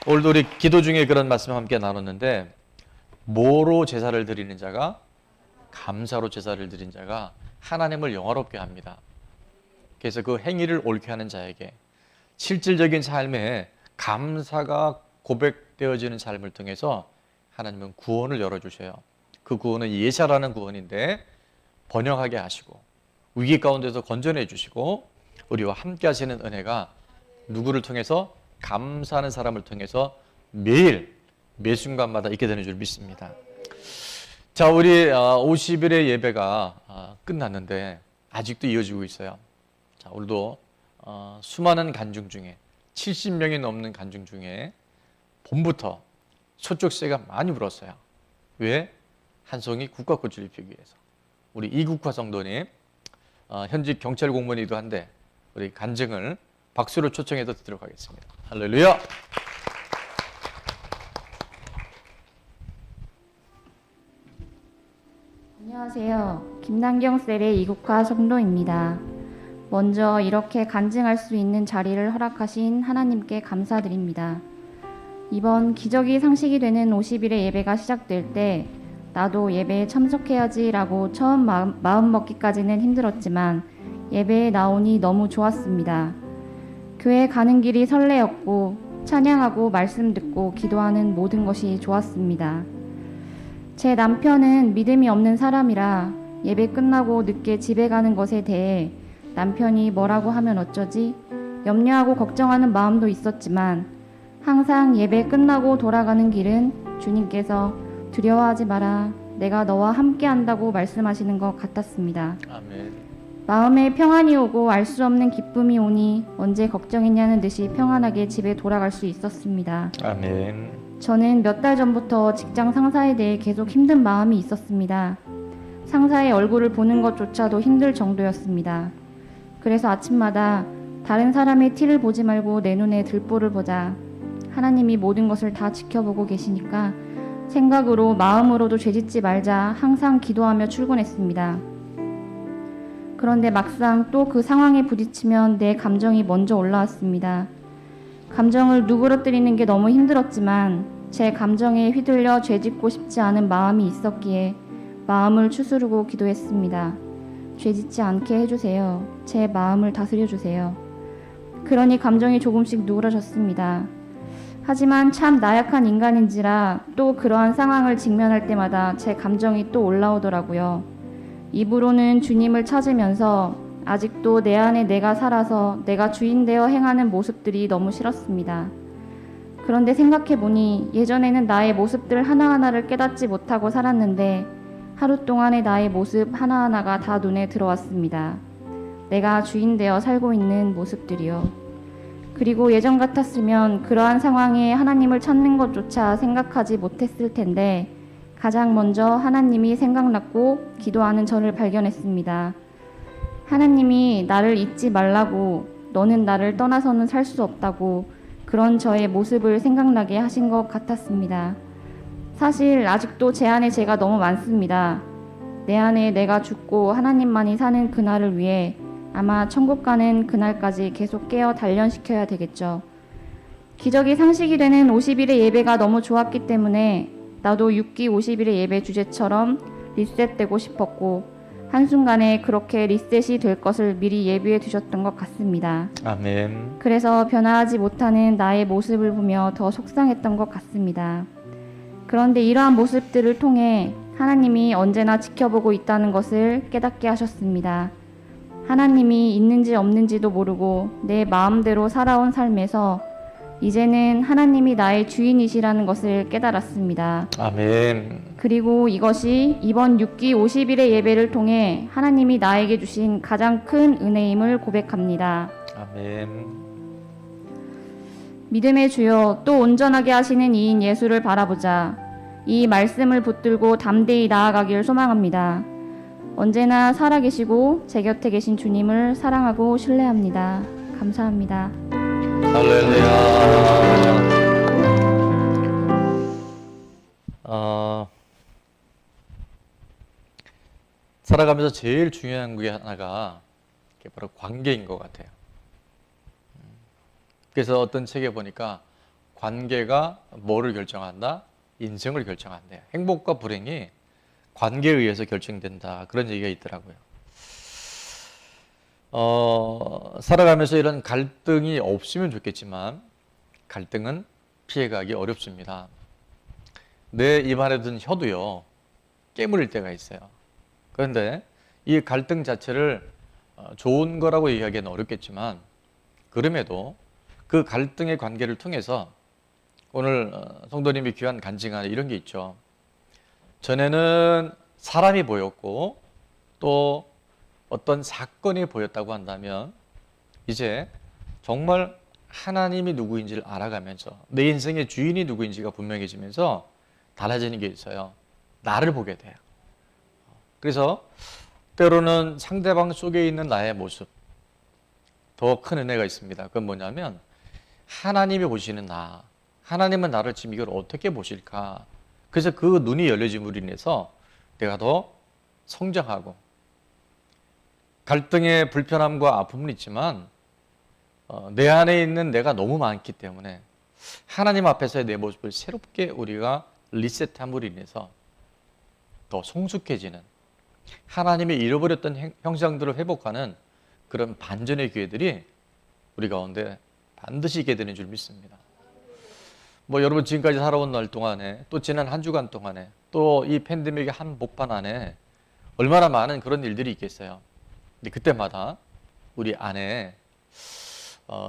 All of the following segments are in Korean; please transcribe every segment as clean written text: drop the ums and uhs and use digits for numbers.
오늘도 우리 기도 중에 그런 말씀 함께 나눴는데, 뭐로 제사를 드리는 자가, 감사로 제사를 드린 자가 하나님을 영화롭게 합니다. 그래서 그 행위를 옳게 하는 자에게 실질적인 삶에 감사가 고백되어지는 삶을 통해서 하나님은 구원을 열어주셔요. 그 구원은 예샤라는 구원인데 번영하게 하시고 위기 가운데서 건져내 주시고 우리와 함께 하시는 은혜가 누구를 통해서? 감사하는 사람을 통해서 매일 매 순간마다 있게 되는 줄 믿습니다. 자, 우리 50일의 예배가 끝났는데 아직도 이어지고 있어요. 자, 오늘도 수많은 간증 중에 70명이 넘는 간증 중에 봄부터 소쩍새가 많이 울었어요. 왜? 한 송이 국가꽃을 입히기 위해서. 우리 이국화 성도님, 현직 경찰 공무원이기도 한데 우리 간증을 박수로 초청해서 듣도록 하겠습니다. 할렐루야! 안녕하세요. 김남경 셀의 이국화 성도입니다. 먼저 이렇게 간증할 수 있는 자리를 허락하신 하나님께 감사드립니다. 이번 기적이 상식이 되는 50일의 예배가 시작될 때 나도 예배에 참석해야지 라고 처음 마음 먹기까지는 힘들었지만 예배에 나오니 너무 좋았습니다. 교회 가는 길이 설레었고 찬양하고 말씀 듣고 기도하는 모든 것이 좋았습니다. 제 남편은 믿음이 없는 사람이라 예배 끝나고 늦게 집에 가는 것에 대해 남편이 뭐라고 하면 어쩌지? 염려하고 걱정하는 마음도 있었지만 항상 예배 끝나고 돌아가는 길은 주님께서 두려워하지 마라. 내가 너와 함께 한다고 말씀하시는 것 같았습니다. 아멘. 마음에 평안이 오고 알 수 없는 기쁨이 오니 언제 걱정했냐는 듯이 평안하게 집에 돌아갈 수 있었습니다. 아멘. 저는 몇 달 전부터 직장 상사에 대해 계속 힘든 마음이 있었습니다. 상사의 얼굴을 보는 것조차도 힘들 정도였습니다. 그래서 아침마다 다른 사람의 티를 보지 말고 내 눈에 들보를 보자. 하나님이 모든 것을 다 지켜보고 계시니까 생각으로 마음으로도 죄짓지 말자 항상 기도하며 출근했습니다. 그런데 막상 또 그 상황에 부딪히면 내 감정이 먼저 올라왔습니다. 감정을 누그러뜨리는 게 너무 힘들었지만 제 감정에 휘둘려 죄짓고 싶지 않은 마음이 있었기에 마음을 추스르고 기도했습니다. 죄짓지 않게 해주세요. 제 마음을 다스려주세요. 그러니 감정이 조금씩 누그러졌습니다. 하지만 참 나약한 인간인지라 또 그러한 상황을 직면할 때마다 제 감정이 또 올라오더라고요. 입으로는 주님을 찾으면서 아직도 내 안에 내가 살아서 내가 주인되어 행하는 모습들이 너무 싫었습니다. 그런데 생각해보니 예전에는 나의 모습들 하나하나를 깨닫지 못하고 살았는데 하루 동안의 나의 모습 하나하나가 다 눈에 들어왔습니다. 내가 주인되어 살고 있는 모습들이요. 그리고 예전 같았으면 그러한 상황에 하나님을 찾는 것조차 생각하지 못했을 텐데 가장 먼저 하나님이 생각났고 기도하는 저를 발견했습니다. 하나님이 나를 잊지 말라고, 너는 나를 떠나서는 살 수 없다고 그런 저의 모습을 생각나게 하신 것 같았습니다. 사실 아직도 제 안에 제가 너무 많습니다. 내 안에 내가 죽고 하나님만이 사는 그날을 위해 아마 천국 가는 그날까지 계속 깨어 단련시켜야 되겠죠. 기적이 상식이 되는 50일의 예배가 너무 좋았기 때문에 나도 6기 50일의 예배 주제처럼 리셋되고 싶었고 한순간에 그렇게 리셋이 될 것을 미리 예비해 두셨던 것 같습니다. 아멘. 그래서 변화하지 못하는 나의 모습을 보며 더 속상했던 것 같습니다. 그런데 이러한 모습들을 통해 하나님이 언제나 지켜보고 있다는 것을 깨닫게 하셨습니다. 하나님이 있는지 없는지도 모르고 내 마음대로 살아온 삶에서 이제는 하나님이 나의 주인이시라는 것을 깨달았습니다. 아멘. 그리고 이것이 이번 6기 50일의 예배를 통해 하나님이 나에게 주신 가장 큰 은혜임을 고백합니다. 아멘. 믿음의 주여, 또 온전하게 하시는 이인 예수를 바라보자. 이 말씀을 붙들고 담대히 나아가길 소망합니다. 언제나 살아계시고 제 곁에 계신 주님을 사랑하고 신뢰합니다. 감사합니다. 할렐루야. 살아가면서 제일 중요한 게 하나가 바로 관계인 것 같아요. 그래서 어떤 책에 보니까 관계가 뭐를 결정한다? 인생을 결정한대요. 행복과 불행이 관계에 의해서 결정된다. 그런 얘기가 있더라고요. 살아가면서 이런 갈등이 없으면 좋겠지만 갈등은 피해가기 어렵습니다. 내 입안에 든 혀도요, 깨물릴 때가 있어요. 그런데 이 갈등 자체를 좋은 거라고 얘기하기는 어렵겠지만 그럼에도 그 갈등의 관계를 통해서 오늘 성도님이 귀한 간증 안에 이런 게 있죠. 전에는 사람이 보였고 또 어떤 사건이 보였다고 한다면 이제 정말 하나님이 누구인지를 알아가면서 내 인생의 주인이 누구인지가 분명해지면서 달라지는 게 있어요. 나를 보게 돼요. 그래서 때로는 상대방 속에 있는 나의 모습, 더 큰 은혜가 있습니다. 그건 뭐냐면 하나님이 보시는 나, 하나님은 나를 지금 이걸 어떻게 보실까? 그래서 그 눈이 열려짐으로 인해서 내가 더 성장하고 갈등의 불편함과 아픔은 있지만 내 안에 있는 내가 너무 많기 때문에 하나님 앞에서의 내 모습을 새롭게 우리가 리셋함으로 인해서 더 성숙해지는 하나님이 잃어버렸던 형상들을 회복하는 그런 반전의 기회들이 우리 가운데 반드시 있게 되는 줄 믿습니다. 여러분 지금까지 살아온 날 동안에 또 지난 한 주간 동안에 또 이 팬데믹의 한 복판 안에 얼마나 많은 그런 일들이 있겠어요. 근데 그때마다 우리 안에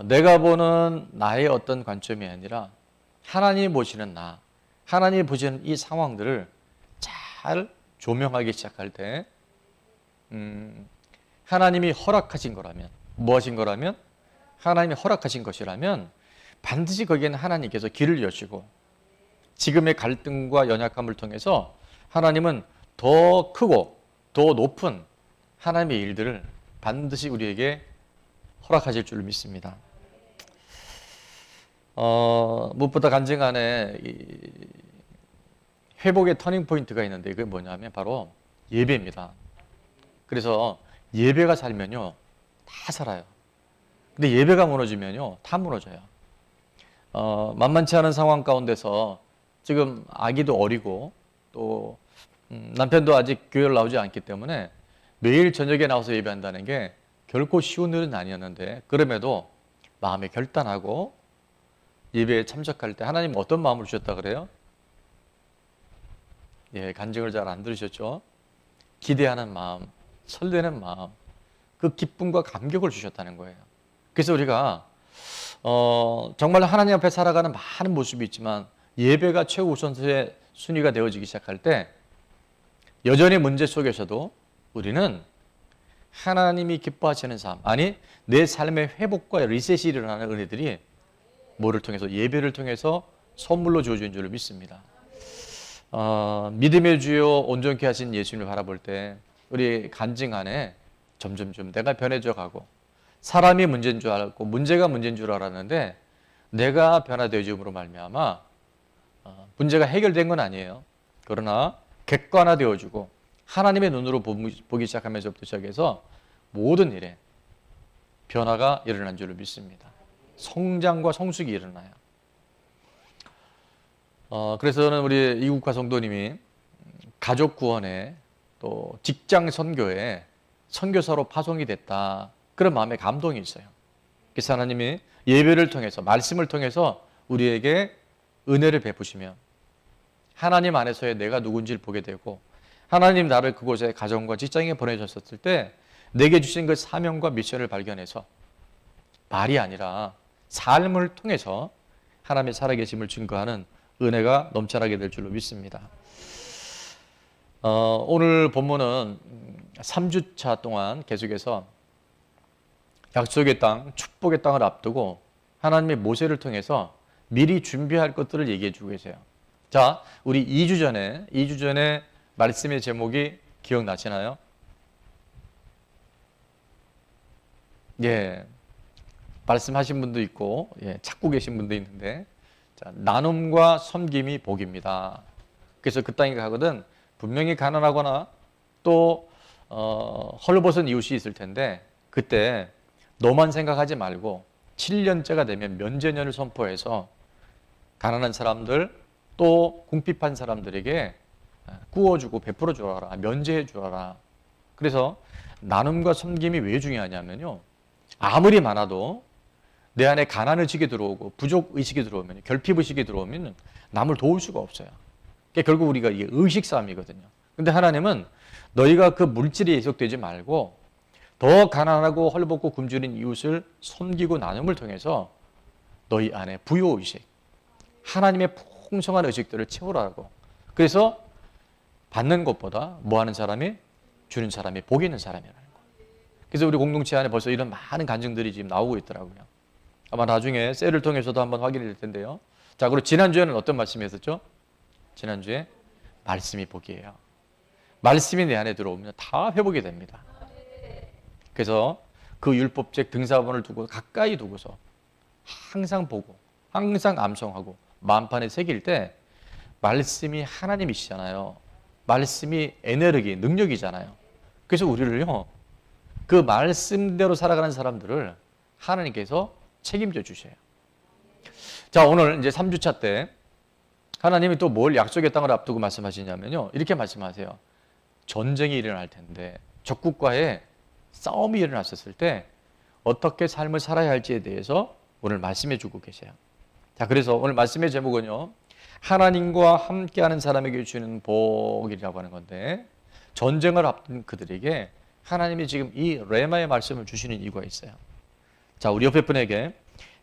내가 보는 나의 어떤 관점이 아니라 하나님이 보시는 나, 하나님이 보시는 이 상황들을 잘 조명하기 시작할 때 하나님이 허락하신 거라면 무엇인 거라면 하나님이 허락하신 것이라면 반드시 거기에는 하나님께서 길을 여시고 지금의 갈등과 연약함을 통해서 하나님은 더 크고 더 높은 하나님의 일들을 반드시 우리에게 허락하실 줄 믿습니다. 무엇보다 간증 안에 회복의 터닝 포인트가 있는데 그게 뭐냐면 바로 예배입니다. 그래서 예배가 살면요 다 살아요. 근데 예배가 무너지면요 다 무너져요. 만만치 않은 상황 가운데서 지금 아기도 어리고 또 남편도 아직 교회를 나오지 않기 때문에 매일 저녁에 나와서 예배한다는 게 결코 쉬운 일은 아니었는데 그럼에도 마음에 결단하고 예배에 참석할 때 하나님 어떤 마음을 주셨다 그래요? 예, 간증을 잘 안 들으셨죠? 기대하는 마음, 설레는 마음, 그 기쁨과 감격을 주셨다는 거예요. 그래서 우리가 정말 하나님 앞에 살아가는 많은 모습이 있지만 예배가 최우선의 순위가 되어지기 시작할 때 여전히 문제 속에서도 우리는 하나님이 기뻐하시는 삶, 아니 내 삶의 회복과 리셋이 일어나는 은혜들이 뭐를 통해서 예배를 통해서 선물로 주어진 줄 믿습니다. 믿음의 주요 온전케 하신 예수님을 바라볼 때 우리 간증 안에 점점점 내가 변해져 가고 사람이 문제인 줄 알았고 문제가 문제인 줄 알았는데 내가 변화되어짐으로 말미암아 문제가 해결된 건 아니에요. 그러나 객관화되어지고 하나님의 눈으로 보기 시작하면서부터 시작해서 모든 일에 변화가 일어난 줄을 믿습니다. 성장과 성숙이 일어나요. 그래서 저는 우리 이국화 성도님이 가족 구원에 또 직장 선교에 선교사로 파송이 됐다. 그런 마음에 감동이 있어요. 그래서 하나님이 예배를 통해서 말씀을 통해서 우리에게 은혜를 베푸시면 하나님 안에서의 내가 누군지를 보게 되고 하나님 나를 그곳에 가정과 직장에 보내셨을 때 내게 주신 그 사명과 미션을 발견해서 말이 아니라 삶을 통해서 하나님의 살아계심을 증거하는 은혜가 넘쳐나게 될 줄로 믿습니다. 오늘 본문은 3주차 동안 계속해서 약속의 땅, 축복의 땅을 앞두고 하나님의 모세를 통해서 미리 준비할 것들을 얘기해 주고 계세요. 자, 우리 2주 전에 말씀의 제목이 기억나시나요? 예, 말씀하신 분도 있고 찾고 계신 분도 있는데 자, 나눔과 섬김이 복입니다. 그래서 그 땅에 가거든 분명히 가난하거나 또 헐벗은 이웃이 있을 텐데 그때 너만 생각하지 말고 7년째가 되면 면제년을 선포해서 가난한 사람들 또 궁핍한 사람들에게 구워주고 베풀어 주어라, 면제해 주어라. 그래서 나눔과 섬김이 왜 중요하냐면요, 아무리 많아도 내 안에 가난 의식이 들어오고 부족 의식이 들어오면, 결핍 의식이 들어오면 남을 도울 수가 없어요. 그러니까 결국 우리가 이게 의식 싸움이거든요. 근데 하나님은 너희가 그 물질에 예속되지 말고 더 가난하고 헐벗고 굶주린 이웃을 섬기고 나눔을 통해서 너희 안에 부요의식, 하나님의 풍성한 의식들을 채우라고. 그래서 받는 것보다 뭐 하는 사람이? 주는 사람이 복이 있는 사람이라는 거예요. 그래서 우리 공동체 안에 벌써 이런 많은 간증들이 지금 나오고 있더라고요. 아마 나중에 셀을 통해서도 한번 확인이 될 텐데요. 자, 그리고 지난주에는 어떤 말씀이었었죠? 지난주에 말씀이 복이에요. 말씀이 내 안에 들어오면 다 회복이 됩니다. 그래서 그 율법책 등사본을 두고 가까이 두고서 항상 보고 항상 암송하고 만판에 새길 때 말씀이 하나님이시잖아요. 말씀이 에너지, 능력이잖아요. 그래서 우리를요, 그 말씀대로 살아가는 사람들을 하나님께서 책임져 주셔요. 자, 오늘 이제 3주차 때 하나님이 또 뭘 약속의 땅을 앞두고 말씀하시냐면요, 이렇게 말씀하세요. 전쟁이 일어날 텐데, 적국과의 싸움이 일어났었을 때 어떻게 삶을 살아야 할지에 대해서 오늘 말씀해 주고 계세요. 자, 그래서 오늘 말씀의 제목은요, 하나님과 함께하는 사람에게 주는 복이라고 하는 건데, 전쟁을 앞둔 그들에게 하나님이 지금 이 레마의 말씀을 주시는 이유가 있어요. 자, 우리 옆에 분에게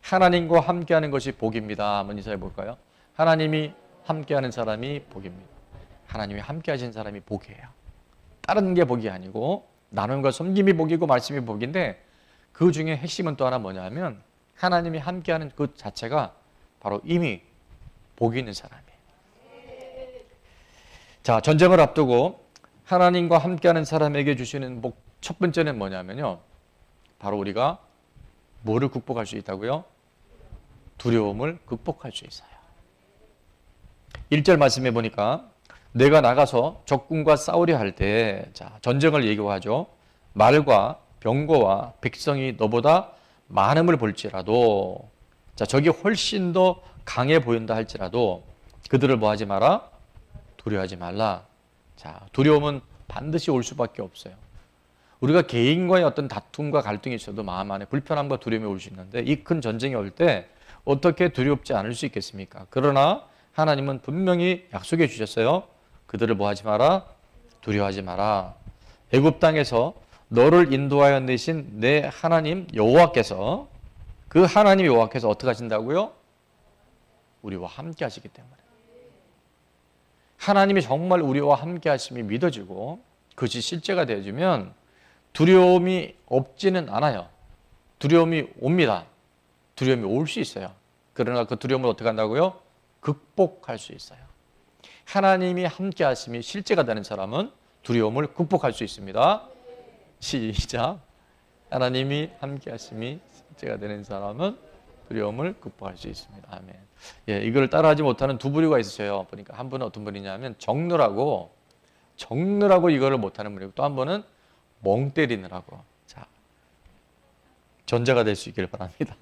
하나님과 함께하는 것이 복입니다 한번 인사해 볼까요? 하나님이 함께하는 사람이 복입니다. 하나님이 함께하신 사람이 복이에요. 다른 게 복이 아니고 나눔과 섬김이 복이고 말씀이 복인데, 그 중에 핵심은 또 하나 뭐냐면 하나님이 함께하는 그 자체가 바로 이미 복이 있는 사람이에요. 자, 전쟁을 앞두고 하나님과 함께하는 사람에게 주시는 복, 첫 번째는 뭐냐면요, 바로 우리가 뭐를 극복할 수 있다고요? 두려움을 극복할 수 있어요. 1절 말씀해 보니까 내가 나가서 적군과 싸우려 할 때, 자, 전쟁을 얘기하죠. 말과 병거와 백성이 너보다 많음을 볼지라도, 자, 적이 훨씬 더 강해 보인다 할지라도 그들을 뭐 하지 마라? 두려워하지 말라. 자, 두려움은 반드시 올 수밖에 없어요. 우리가 개인과의 어떤 다툼과 갈등이 있어도 마음 안에 불편함과 두려움이 올 수 있는데, 이 큰 전쟁이 올 때 어떻게 두렵지 않을 수 있겠습니까? 그러나 하나님은 분명히 약속해 주셨어요. 그들을 뭐 하지 마라? 두려워하지 마라. 애굽 땅에서 너를 인도하여 내신 내 하나님 여호와께서, 그 하나님 여호와께서 어떻게 하신다고요? 우리와 함께 하시기 때문에. 하나님이 정말 우리와 함께 하심이 믿어지고 그것이 실제가 되어지면 두려움이 없지는 않아요. 두려움이 옵니다. 두려움이 올 수 있어요. 그러나 그 두려움을 어떻게 한다고요? 극복할 수 있어요. 하나님이 함께 하심이 실제가 되는 사람은 두려움을 극복할 수 있습니다. 시작. 하나님이 함께 하심이 실제가 되는 사람은 두려움을 극복할 수 있습니다. 아멘. 예, 이걸 따라하지 못하는 두 부류가 있으셔요. 보니까 한 분은 어떤 분이냐면 적느라고 이거를 못하는 분이고, 또 한 분은 멍 때리느라고. 자, 전자가 될 수 있기를 바랍니다.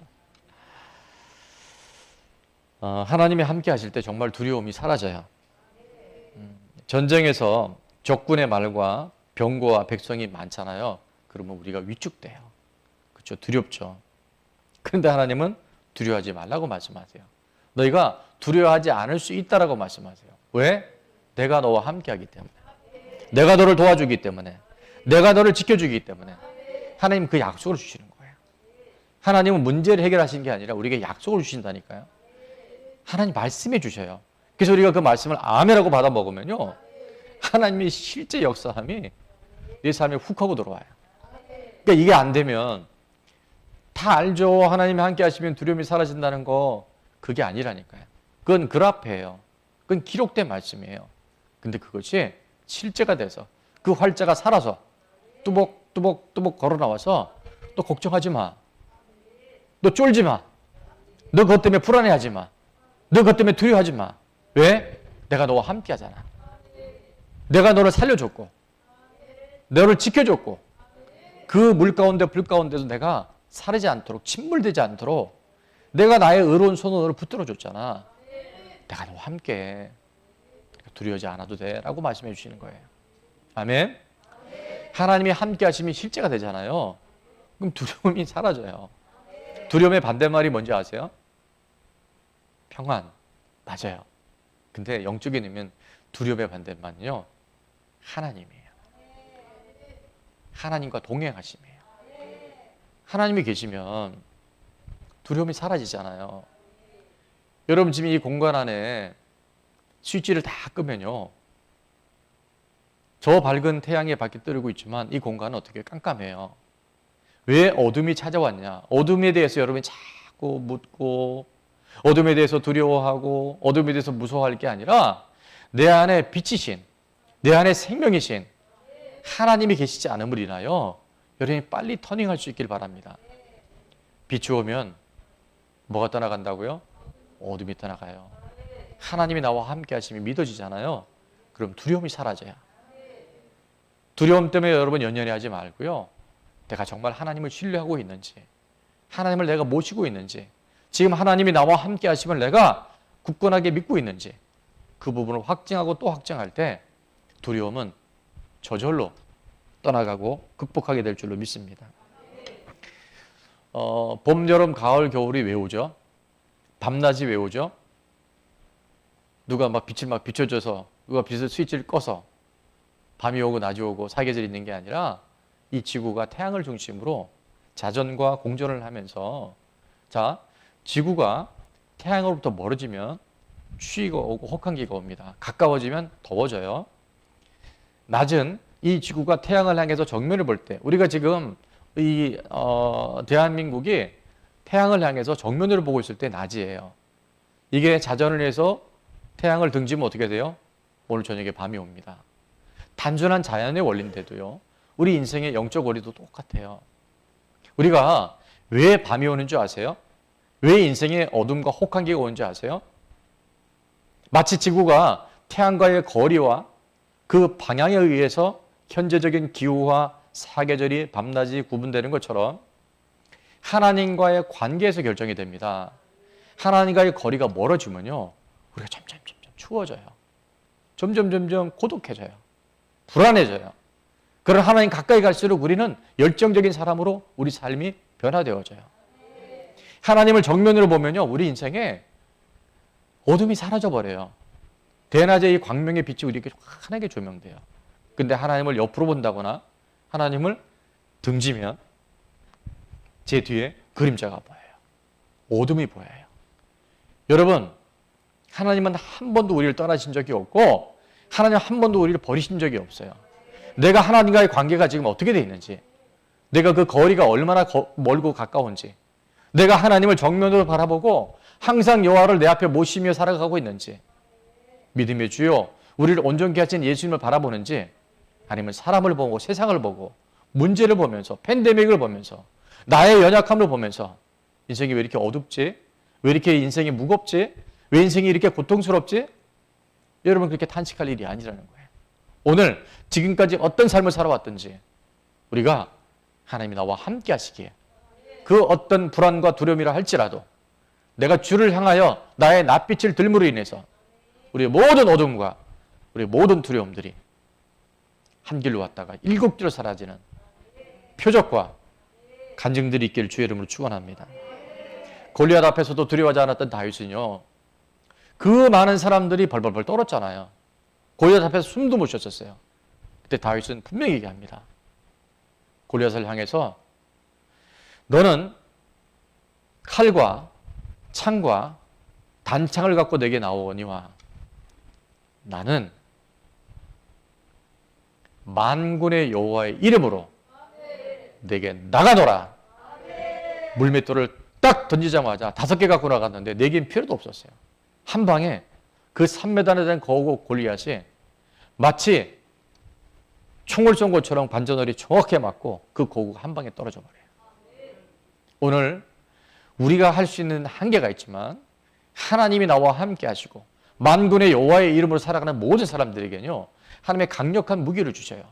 하나님이 함께 하실 때 정말 두려움이 사라져요. 전쟁에서 적군의 말과 병거와 백성이 많잖아요. 그러면 우리가 위축돼요. 그렇죠? 두렵죠. 그런데 하나님은 두려워하지 말라고 말씀하세요. 너희가 두려워하지 않을 수 있다라고 말씀하세요. 왜? 내가 너와 함께하기 때문에. 내가 너를 도와주기 때문에. 내가 너를 지켜주기 때문에. 하나님 그 약속을 주시는 거예요. 하나님은 문제를 해결하시는 게 아니라 우리에게 약속을 주신다니까요. 하나님 말씀해 주셔요. 그래서 우리가 그 말씀을 아멘하고 받아 먹으면요, 하나님이 실제 역사함이 내 삶에 훅 하고 들어와요. 그러니까 이게 안 되면, 다 알죠. 하나님이 함께 하시면 두려움이 사라진다는 거. 그게 아니라니까요. 그건 그라프예요. 그건 기록된 말씀이에요. 근데 그것이 실제가 돼서 그 활자가 살아서 뚜벅뚜벅 걸어 나와서 너 걱정하지 마. 너 쫄지 마. 너 그것 때문에 불안해하지 마. 너 그것 때문에 두려워하지 마. 왜? 내가 너와 함께 하잖아. 내가 너를 살려줬고 너를 지켜줬고 그 물 가운데 불 가운데도 내가 사르지 않도록, 침몰되지 않도록 내가 나의 의로운 손으로 너를 붙들어 줬잖아. 내가 너와 함께 두려워하지 않아도 돼 라고 말씀해 주시는 거예요. 아멘. 하나님이 함께 하심이 실제가 되잖아요. 그럼 두려움이 사라져요. 두려움의 반대말이 뭔지 아세요? 평안. 맞아요. 근데 영적인 의미는 두려움의 반대말은요, 하나님이에요. 하나님과 동행하심이에요. 하나님이 계시면 두려움이 사라지잖아요. 여러분 지금 이 공간 안에 스위치를 다 끄면요, 저 밝은 태양이 밖에 뜨고 있지만 이 공간은 어떻게 깜깜해요. 왜 어둠이 찾아왔냐? 어둠에 대해서 여러분이 자꾸 묻고 어둠에 대해서 두려워하고 어둠에 대해서 무서워할 게 아니라 내 안에 빛이신, 내 안에 생명이신 하나님이 계시지 않음을 인하여 여러분이 빨리 터닝할 수 있길 바랍니다. 빛이 오면 뭐가 떠나간다고요? 어둠이 떠나가요. 하나님이 나와 함께 하심이 믿어지잖아요. 그럼 두려움이 사라져요. 두려움 때문에 여러분 연연해 하지 말고요, 내가 정말 하나님을 신뢰하고 있는지, 하나님을 내가 모시고 있는지, 지금 하나님이 나와 함께 하심을 내가 굳건하게 믿고 있는지, 그 부분을 확증하고 또 확증할 때 두려움은 저절로 떠나가고 극복하게 될 줄로 믿습니다. 봄, 여름, 가을, 겨울이 왜 오죠? 밤낮이 왜 오죠? 누가 막 빛을 막 비춰줘서, 누가 빛을 스위치를 꺼서 밤이 오고 낮이 오고 사계절이 있는 게 아니라 이 지구가 태양을 중심으로 자전과 공전을 하면서, 자, 지구가 태양으로부터 멀어지면 추위가 오고 혹한기가 옵니다. 가까워지면 더워져요. 낮은 이 지구가 태양을 향해서 정면을 볼 때, 우리가 지금 이 대한민국이 태양을 향해서 정면으로 보고 있을 때 낮이에요. 이게 자전을 해서 태양을 등지면 어떻게 돼요? 오늘 저녁에 밤이 옵니다. 단순한 자연의 원리인데도요, 우리 인생의 영적 원리도 똑같아요. 우리가 왜 밤이 오는 줄 아세요? 왜 인생에 어둠과 혹한기가 오는 줄 아세요? 마치 지구가 태양과의 거리와 그 방향에 의해서 현재적인 기후와 사계절이 밤낮이 구분되는 것처럼 하나님과의 관계에서 결정이 됩니다. 하나님과의 거리가 멀어지면요, 우리가 점점 추워져요. 점점 고독해져요. 불안해져요. 그런 하나님 가까이 갈수록 우리는 열정적인 사람으로 우리 삶이 변화되어져요. 하나님을 정면으로 보면요, 우리 인생에 어둠이 사라져버려요. 대낮에 이 광명의 빛이 우리에게 환하게 조명돼요. 근데 하나님을 옆으로 본다거나 하나님을 등지면 제 뒤에 그림자가 보여요. 어둠이 보여요. 여러분, 하나님은 한 번도 우리를 떠나신 적이 없고 하나님 한 번도 우리를 버리신 적이 없어요. 내가 하나님과의 관계가 지금 어떻게 되어 있는지, 내가 그 거리가 얼마나 멀고 가까운지, 내가 하나님을 정면으로 바라보고 항상 여호와를 내 앞에 모시며 살아가고 있는지, 믿음의 주요 우리를 온전케 하신 예수님을 바라보는지, 아니면 사람을 보고 세상을 보고 문제를 보면서 팬데믹을 보면서 나의 연약함을 보면서 인생이 왜 이렇게 어둡지? 왜 이렇게 인생이 무겁지? 왜 인생이 이렇게 고통스럽지? 여러분, 그렇게 탄식할 일이 아니라는 거예요. 오늘 지금까지 어떤 삶을 살아왔든지 우리가 하나님이 나와 함께 하시기에 그 어떤 불안과 두려움이라 할지라도 내가 주를 향하여 나의 낯빛을 들므로 인해서 우리의 모든 어둠과 우리의 모든 두려움들이 한 길로 왔다가 일곱 길로 사라지는 표적과 간증들이 있기를 주의 이름으로 축원합니다. 골리앗 앞에서도 두려워하지 않았던 다윗은요, 그 많은 사람들이 벌벌벌 떨었잖아요. 골리앗 앞에서 숨도 못 쉬었었어요. 그때 다윗은 분명히 얘기합니다. 골리앗을 향해서 너는 칼과 창과 단창을 갖고 내게 나오거니와 나는 만군의 여호와의 이름으로 내게 나가노라. 물맷돌을 딱 던지자마자 5개 갖고 나갔는데 4개는 필요도 없었어요. 한 방에 그 3m나 된 거구 골리앗이 마치 총을 쏜 것처럼 관전월이 정확하게 맞고 그 거구가 한 방에 떨어져 버려요. 오늘 우리가 할 수 있는 한계가 있지만 하나님이 나와 함께 하시고 만군의 여호와의 이름으로 살아가는 모든 사람들에게는요, 하나님의 강력한 무기를 주셔요.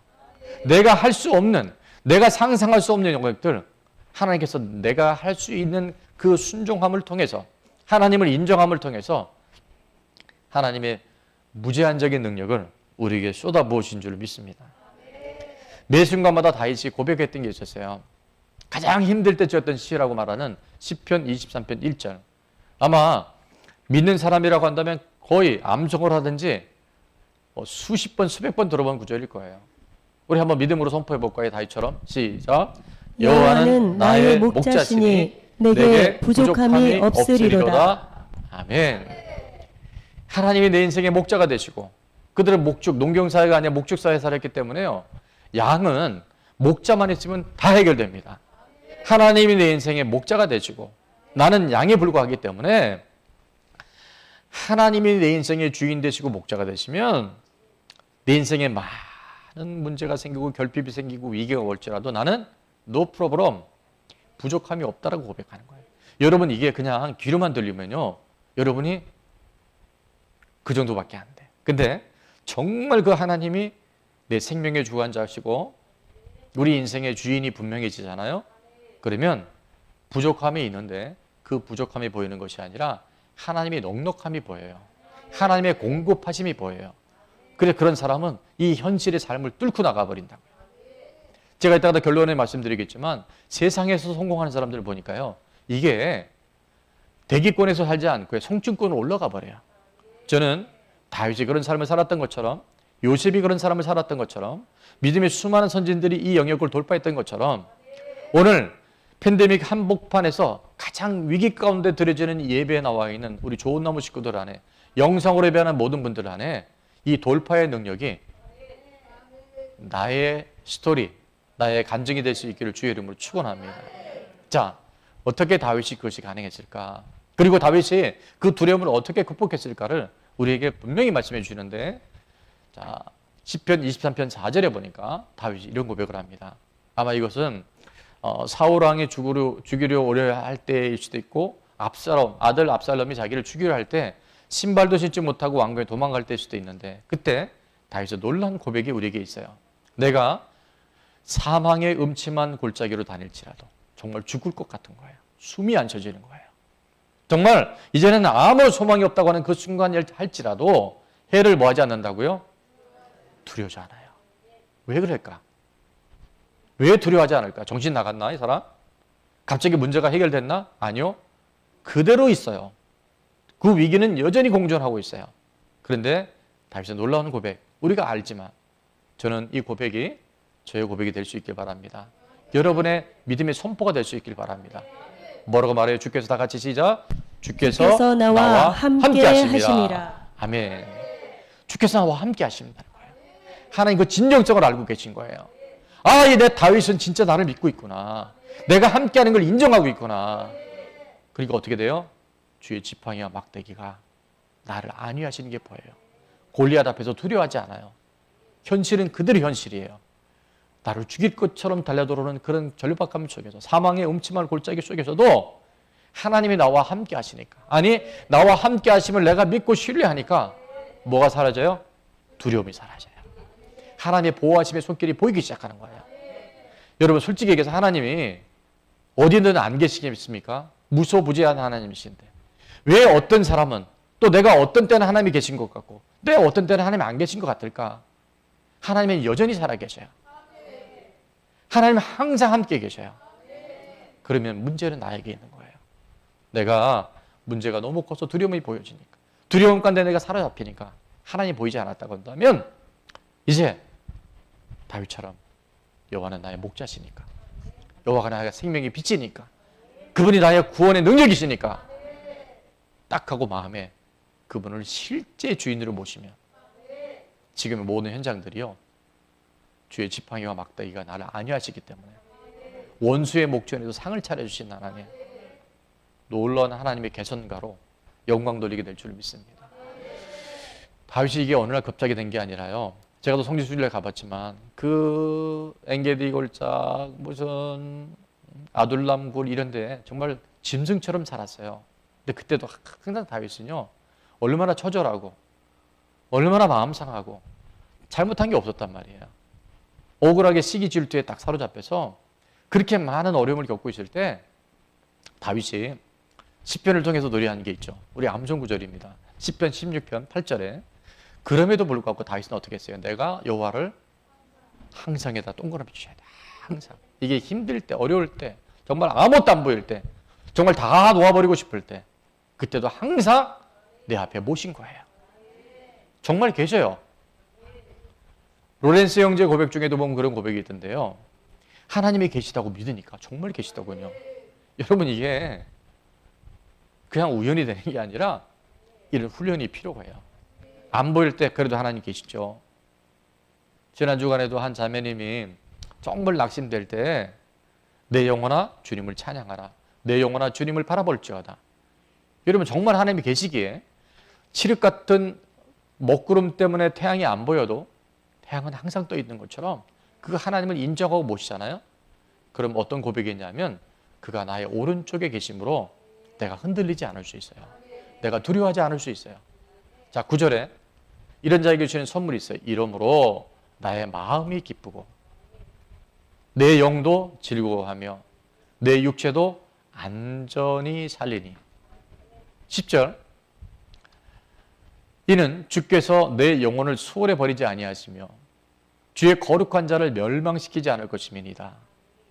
내가 할 수 없는, 내가 상상할 수 없는 영역들, 하나님께서 내가 할 수 있는 그 순종함을 통해서, 하나님을 인정함을 통해서 하나님의 무제한적인 능력을 우리에게 쏟아부으신 줄 믿습니다. 매 순간마다 다윗이 고백했던 게 있었어요. 가장 힘들 때 지었던 시라고 말하는 시편 23편 1절. 아마 믿는 사람이라고 한다면 거의 암송을 하든지 수십 번, 수백 번 들어본 구절일 거예요. 우리 한번 믿음으로 선포해 볼까요? 다윗처럼. 시작. 여호와는 나의 목자시니 내게 부족함이 없으리로다. 아멘. 하나님이 내 인생의 목자가 되시고, 그들은 농경사회가 아니라 목축사회에 살았기 때문에요. 양은 목자만 있으면 다 해결됩니다. 하나님이 내 인생의 목자가 되시고 나는 양에 불과하기 때문에 하나님이 내 인생의 주인 되시고 목자가 되시면 내 인생에 많은 문제가 생기고 결핍이 생기고 위기가 올지라도 나는 no problem, 부족함이 없다라고 고백하는 거예요. 여러분, 이게 그냥 귀로만 들리면요, 여러분이 그 정도밖에 안 돼. 근데 정말 그 하나님이 내 생명의 주관자시고 우리 인생의 주인이 분명해지잖아요. 그러면 부족함이 있는데 그 부족함이 보이는 것이 아니라 하나님의 넉넉함이 보여요. 하나님의 공급하심이 보여요. 그래서 그런 사람은 이 현실의 삶을 뚫고 나가버린다고요. 제가 이따가 결론에 말씀드리겠지만 세상에서 성공하는 사람들을 보니까요, 이게 대기권에서 살지 않고 성층권으로 올라가 버려요. 저는 다윗이 그런 삶을 살았던 것처럼, 요셉이 그런 사람을 살았던 것처럼, 믿음의 수많은 선진들이 이 영역을 돌파했던 것처럼, 오늘 팬데믹 한복판에서 가장 위기 가운데 들여지는 예배에 나와 있는 우리 좋은 나무 식구들 안에, 영상으로 예배하는 모든 분들 안에 이 돌파의 능력이 나의 스토리, 나의 간증이 될 수 있기를 주의 이름으로 축원합니다. 자, 어떻게 다윗이 그것이 가능했을까? 그리고 다윗이 그 두려움을 어떻게 극복했을까를 우리에게 분명히 말씀해 주시는데, 자, 시편 23편 4절에 보니까 다윗이 이런 고백을 합니다. 아마 이것은 사울 왕이 죽이려 오려 할 때일 수도 있고, 아들 압살롬이 자기를 죽이려 할 때 신발도 신지 못하고 왕궁에 도망갈 때일 수도 있는데, 그때 다윗의 놀라운 고백이 우리에게 있어요. 내가 사망의 음침한 골짜기로 다닐지라도 정말 죽을 것 같은 거예요. 숨이 안 쉬어지는 거예요. 정말 이제는 아무 소망이 없다고 하는 그 순간을 할지라도 해를 뭐하지 않는다고요? 두려워하지 않아요. 왜 그럴까? 왜 두려워하지 않을까? 정신 나갔나, 이 사람? 갑자기 문제가 해결됐나? 아니요. 그대로 있어요. 그 위기는 여전히 공존하고 있어요. 그런데 다윗의 놀라운 고백, 우리가 알지만 저는 이 고백이 저의 고백이 될 수 있길 바랍니다. 여러분의 믿음의 선포가 될 수 있길 바랍니다. 뭐라고 말해요? 주께서 다 같이 시작. 주께서 나와 함께 하시니라. 아멘. 주께서 나와 함께 하신다는 거예요. 하나님 그 진정성을 알고 계신 거예요. 아, 이 내 다윗은 진짜 나를 믿고 있구나. 내가 함께하는 걸 인정하고 있구나. 그러니까 어떻게 돼요? 주의 지팡이와 막대기가 나를 안위하시는 게 보여요. 골리앗 앞에서 두려워하지 않아요. 현실은 그들의 현실이에요. 나를 죽일 것처럼 달려들어오는 그런 절박감 속에서, 사망의 음침한 골짜기 속에서도 하나님이 나와 함께 하시니까, 아니 나와 함께 하심을 내가 믿고 신뢰하니까 뭐가 사라져요? 두려움이 사라져요. 하나님의 보호하심의 손길이 보이기 시작하는 거예요. 여러분, 솔직히 얘기해서 하나님이 어디든 안 계시겠습니까? 무소부재한 하나님이신데 왜 어떤 사람은 또 내가 어떤 때는 하나님이 계신 것 같고 내 어떤 때는 하나님이 안 계신 것 같을까? 하나님은 여전히 살아계셔요. 하나님은 항상 함께 계셔요. 그러면 문제는 나에게 있는 거예요. 내가 문제가 너무 커서 두려움이 보여지니까, 두려움 가운데 내가 사로잡히니까 하나님이 보이지 않았다고 한다면 이제 다윗처럼 여호와는 나의 목자시니까, 여호와가 나의 생명의 빛이니까, 그분이 나의 구원의 능력이시니까 딱 하고 마음에 그분을 실제 주인으로 모시면 지금의 모든 현장들이요, 주의 지팡이와 막대기가 나를 안위하시기 때문에 원수의 목전에도 상을 차려주신 하나님, 놀라운 하나님의 개선가로 영광 돌리게 될 줄 믿습니다. 다윗이 이게 어느 날 갑자기 된 게 아니라요, 제가 또 성지순례 가봤지만 그 엔게디 골짜 무슨 아둘람 굴 이런 데 정말 짐승처럼 살았어요. 근데 그때도 항상 다윗은요, 얼마나 처절하고 얼마나 마음 상하고 잘못한 게 없었단 말이에요. 억울하게 시기 질투에 딱 사로잡혀서 그렇게 많은 어려움을 겪고 있을 때 다윗이 시편을 통해서 노래하는 게 있죠. 우리 암송 구절입니다. 시편 16편 8절에 그럼에도 불구하고 다윗은 어떻게 했어요? 내가 여호와를 항상에다 동그라미 주셔야 돼. 항상. 이게 힘들 때, 어려울 때, 정말 아무것도 안 보일 때, 정말 다 놓아버리고 싶을 때, 그때도 항상 내 앞에 모신 거예요. 정말 계셔요. 로렌스 형제 고백 중에도 보면 그런 고백이 있던데요. 하나님이 계시다고 믿으니까 정말 계시더군요. 여러분, 이게 그냥 우연이 되는 게 아니라 이런 훈련이 필요해요. 안 보일 때 그래도 하나님 계시죠. 지난 주간에도 한 자매님이 정말 낙심될 때 내 영혼아 주님을 찬양하라. 내 영혼아 주님을 바라볼지어다. 여러분, 정말 하나님이 계시기에 칠흑 같은 먹구름 때문에 태양이 안 보여도 태양은 항상 떠 있는 것처럼 그 하나님을 인정하고 모시잖아요. 그럼 어떤 고백이냐면 그가 나의 오른쪽에 계심으로 내가 흔들리지 않을 수 있어요. 내가 두려워하지 않을 수 있어요. 자, 9절에 이런 자에게 주시는 선물이 있어요. 이러므로 나의 마음이 기쁘고 내 영도 즐거워하며 내 육체도 안전히 살리니. 10절 이는 주께서 내 영혼을 수월해 버리지 아니하시며 주의 거룩한 자를 멸망시키지 않을 것임이니이다.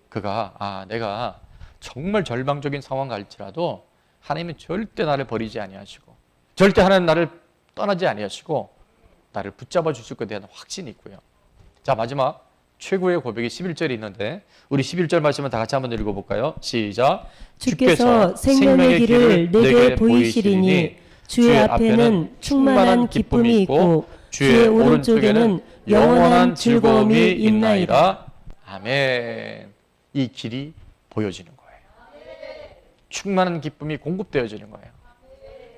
그가 내가 정말 절망적인 상황 갈지라도 하나님은 절대 나를 버리지 아니하시고 절대 하나님 나를 떠나지 아니하시고 나를 붙잡아 주실 것에 대한 확신이 있고요. 자, 마지막 최고의 고백이 11절이 있는데 우리 11절 말씀을 다 같이 한번 읽어볼까요? 시작. 주께서 생명의 길을 내게 보이시리니 주의 앞에는 충만한 기쁨이 있고 주의 오른쪽에는 영원한 즐거움이 있나이다. 아멘. 이 길이 보여지는 거예요. 충만한 기쁨이 공급되어지는 거예요.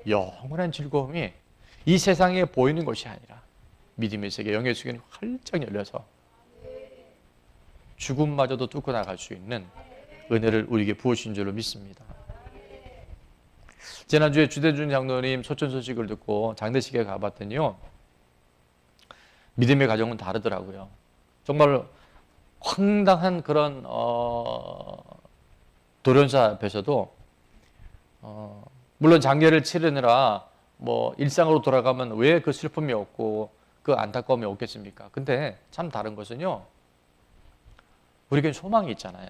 영원한 즐거움이 이 세상에 보이는 것이 아니라 믿음의 세계, 영의 세계는 활짝 열려서 죽음마저도 뚫고 나갈 수 있는 은혜를 우리에게 부으신 줄로 믿습니다. 지난주에 주대준 장로님 소천 소식을 듣고 장례식에 가봤더니요, 믿음의 가정은 다르더라고요. 정말 황당한 그런 돌연사 앞에서도 물론 장례를 치르느라 뭐 일상으로 돌아가면 왜 그 슬픔이 없고 그 안타까움이 없겠습니까? 근데 참 다른 것은요, 우리에겐 소망이 있잖아요.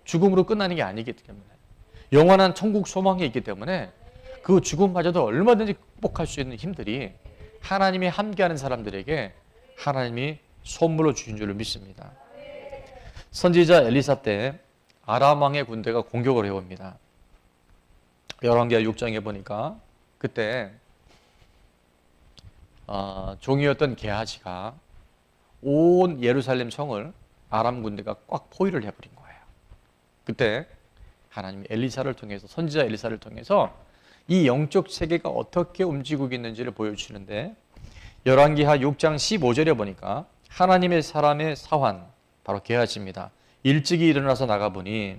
죽음으로 끝나는 게 아니기 때문에 영원한 천국 소망이 있기 때문에 그 죽음마저도 얼마든지 극복할 수 있는 힘들이 하나님이 함께하는 사람들에게 하나님이 선물로 주신 줄로 믿습니다. 선지자 엘리사 때 아람 왕의 군대가 공격을 해옵니다. 열왕기하 6장에 보니까 그때 종이었던 게하지가 온 예루살렘 성을 아람 군대가 꽉 포위를 해버린 거예요. 그때 하나님이 엘리사를 통해서, 선지자 엘리사를 통해서 이 영적 세계가 어떻게 움직이고 있는지를 보여주시는데, 열왕기하 6장 15절에 보니까 하나님의 사람의 사환, 바로 게하지입니다. 일찍이 일어나서 나가보니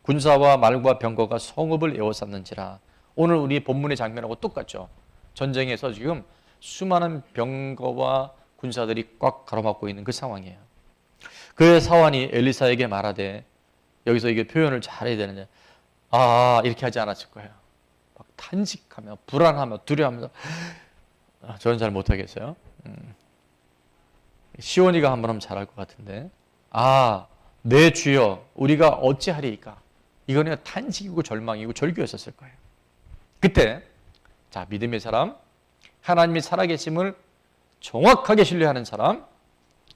군사와 말과 병거가 성읍을 에워쌌는지라. 오늘 우리 본문의 장면하고 똑같죠. 전쟁에서 지금 수많은 병거와 군사들이 꽉 가로막고 있는 그 상황이에요. 그의 사환이 엘리사에게 말하되, 여기서 이게 표현을 잘해야 되는데 이렇게 하지 않았을 거예요. 막 탄식하며 불안하며 두려워하면서 저는 잘 못하겠어요. 시온이가 한번 하면 잘할 것 같은데, 내 주여 우리가 어찌하리이까. 이거는 탄식이고 절망이고 절규였었을 거예요. 그때 자, 믿음의 사람, 하나님이 살아계심을 정확하게 신뢰하는 사람,